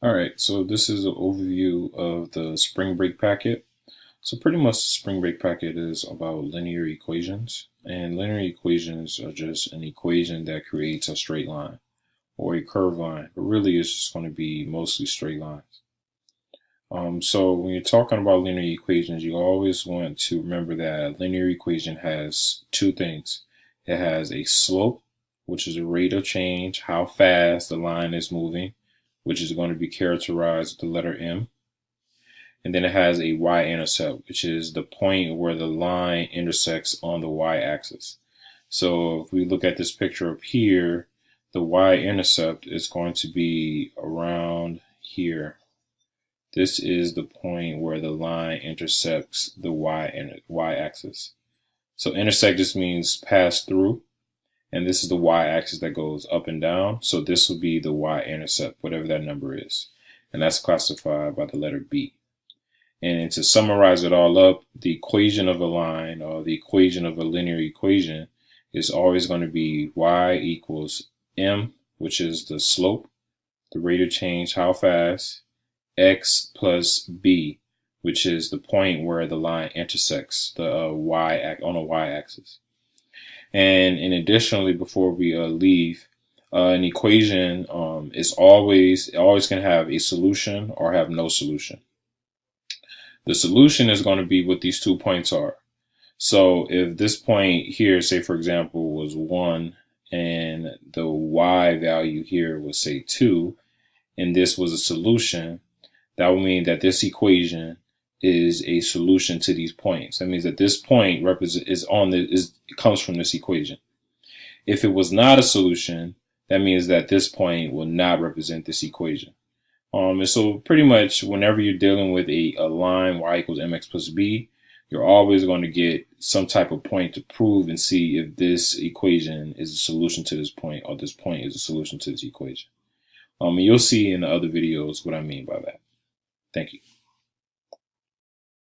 All right, so this is an overview of the Spring Break packet. So pretty much the Spring Break packet is about linear equations, and linear equations are just an equation that creates a straight line or a curved line, but really it's just going to be mostly straight lines. So when you're talking about linear equations, you always want to remember that a linear equation has two things. It has a slope, which is the rate of change, how fast the line is moving, which is going to be characterized with the letter M. And then it has a y-intercept, which is the point where the line intersects on the y-axis. So if we look at this picture up here, the y-intercept is going to be around here. This is the point where the line intersects the y-axis. So intersect just means pass through. And this is the y-axis that goes up and down. So this will be the y-intercept, whatever that number is. And that's classified by the letter B. And to summarize it all up, the equation of a line or the equation of a linear equation is always going to be y equals m, which is the slope, the rate of change, how fast, x plus b, which is the point where the line intersects the on a y-axis. And additionally, before we leave, an equation is always can have a solution or have no solution. The solution is going to be what these 2 points are. So if this point here, say for example, was 1 and the y value here was say 2, and this was a solution, that would mean that this equation is a solution to these points. That means that this point comes from this equation. If it was not a solution, that means that this point will not represent this equation. And so pretty much whenever you're dealing with a line y equals mx plus b, you're always going to get some type of point to prove and see if this equation is a solution to this point or this point is a solution to this equation. And you'll see in the other videos what I mean by that. Thank you.